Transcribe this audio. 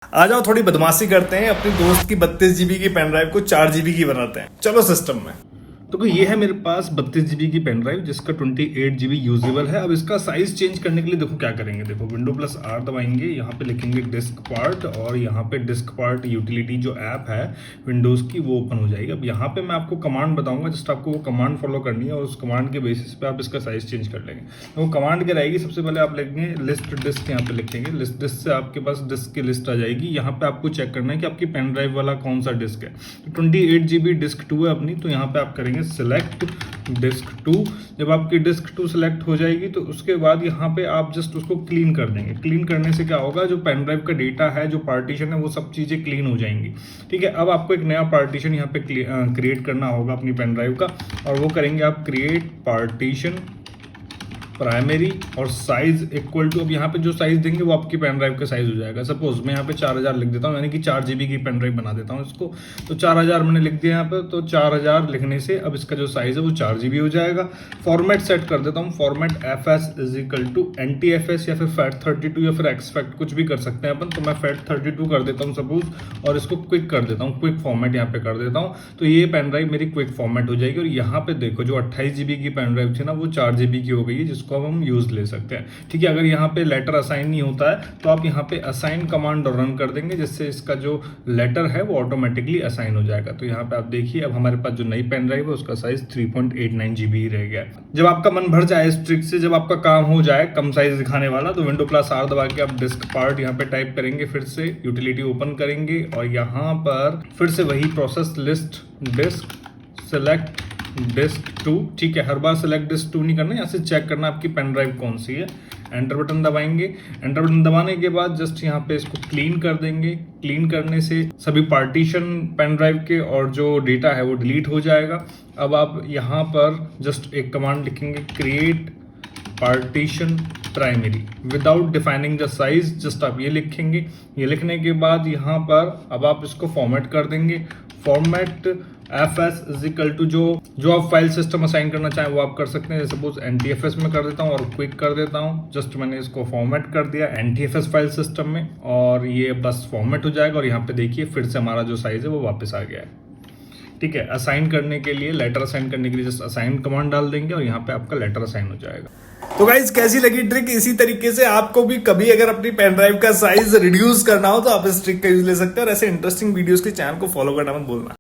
आ जाओ थोड़ी बदमाशी करते हैं, अपनी दोस्त की 32 GB की पेन ड्राइव को 4 GB की बनाते हैं। चलो सिस्टम में। तो ये है मेरे पास 32 GB की पेन ड्राइव जिसका 28 GB यूजेबल है। अब इसका साइज चेंज करने के लिए देखो क्या करेंगे। देखो Window+R दबाएंगे, यहाँ पे लिखेंगे डिस्क पार्ट और यहाँ पे डिस्क पार्ट यूटिलिटी जो ऐप है विंडोज की वो ओपन हो जाएगी। अब यहाँ पे मैं आपको कमांड बताऊंगा, जस्ट आपको वो कमांड फॉलो करनी है और उस कमांड के बेसिस पे आप इसका साइज चेंज कर लेंगे। तो वो कमांड क्या रहेगी, सबसे पहले आप लिखेंगे लिस्ट डिस्क, यहाँ पे लिखेंगे लिस्ट डिस्क से आपके पास डिस्क की लिस्ट आ जाएगी। यहाँ पे आपको चेक करना है कि आपकी पेन ड्राइव वाला कौन सा डिस्क है। तो 28 GB डिस्क 2 है अपनी, तो यहाँ पे आप करेंगे सिलेक्ट डिस्क 2। जब आपकी डिस्क 2 सिलेक्ट हो जाएगी तो उसके बाद यहाँ पे आप जस्ट उसको क्लीन कर देंगे। क्लीन करने से क्या होगा, जो पेन ड्राइव का डेटा है, जो पार्टीशन है, वो सब चीज़ें क्लीन हो जाएंगी। ठीक है, अब आपको एक नया पार्टीशन यहाँ पे क्रिएट करना होगा अपनी पेन ड्राइव का, और वो करेंगे आप क्रिएट पार्टीशन प्राइमरी और साइज इक्वल टू, अब यहाँ पे जो साइज देंगे वो आपकी पेन ड्राइव का साइज हो जाएगा। सपोज मैं यहाँ पे 4000 लिख देता हूँ, यानी कि 4 GB की पेन ड्राइव बना देता हूँ इसको। तो 4000 मैंने लिख दिया यहाँ पे, तो 4000 लिखने से अब इसका जो साइज है वो 4 GB हो जाएगा। फॉर्मेट सेट कर देता हूँ, फॉर्मेट FS = NTFS या फिर FAT32 या फिर एक्सफैक्ट, कुछ भी कर सकते हैं अपन। तो मैं FAT32 कर देता हूँ सपोज, और इसको क्विक कर देता हूँ, क्विक फॉर्मेट यहाँ पे कर देता हूँ। तो ये पेन ड्राइव मेरी क्विक फॉर्मेट हो जाएगी। और यहाँ पे देखो जो 28 GB की पेन ड्राइव थी ना, वो 4 GB की हो गई है, जिसको अब हम यूज ले सकते हैं। ठीक है, अगर यहाँ पे लेटर असाइन नहीं होता है तो आप यहाँ पे असाइन कमांड रन कर देंगे, जिससे इसका जो लेटर है वो ऑटोमेटिकली असाइन हो जाएगा। तो यहाँ पे आप देखिए, अब हमारे पास जो नई पेन ड्राइव है उसका साइज 3.89 GB ही रह गया है। जब आपका मन भर जाए इस ट्रिक से, जब आपका काम हो जाए कम साइज दिखाने वाला, तो Window+R दबा के आप डिस्क पार्ट यहाँ पे टाइप करेंगे, फिर से यूटिलिटी ओपन करेंगे और यहाँ पर फिर से वही process, list disk select disk 2। ठीक है, हर बार सेलेक्ट डिस्क 2 नहीं करना, यहाँ से चेक करना आपकी पेन ड्राइव कौन सी है। एंटर बटन दबाएंगे। एंटर बटन दबाने के बाद जस्ट यहाँ पे इसको क्लीन कर देंगे। क्लीन करने से सभी पार्टीशन पेन ड्राइव के और जो डेटा है वो डिलीट हो जाएगा। अब आप यहाँ पर जस्ट एक कमांड लिखेंगे, create partition primary without defining the size, just आप ये लिखेंगे। ये लिखने के बाद यहाँ पर अब आप इसको फॉर्मेट कर देंगे। फॉर्मेट FS = जो आप फाइल सिस्टम असाइन करना चाहें वो आप कर सकते हैं। सपोज NTFS में कर देता हूँ और क्विक कर देता हूँ। जस्ट मैंने इसको फॉर्मेट कर दिया NTFS फाइल सिस्टम में, और ये बस फॉर्मेट हो जाएगा। और यहाँ पे देखिए फिर से हमारा जो साइज है वो वापस आ गया है। ठीक है, असाइन करने के लिए, लेटर असाइन करने के लिए जस्ट असाइन कमांड डाल देंगे और यहाँ पे आपका लेटर असाइन हो जाएगा। तो गाइस कैसी लगी ट्रिक? इसी तरीके से आपको भी कभी अगर अपनी पेन ड्राइव का साइज रिड्यूस करना हो तो आप इस ट्रिक का यूज ले सकते हैं। और ऐसे इंटरेस्टिंग वीडियोस के चैनल को फॉलो करना मत भूलना।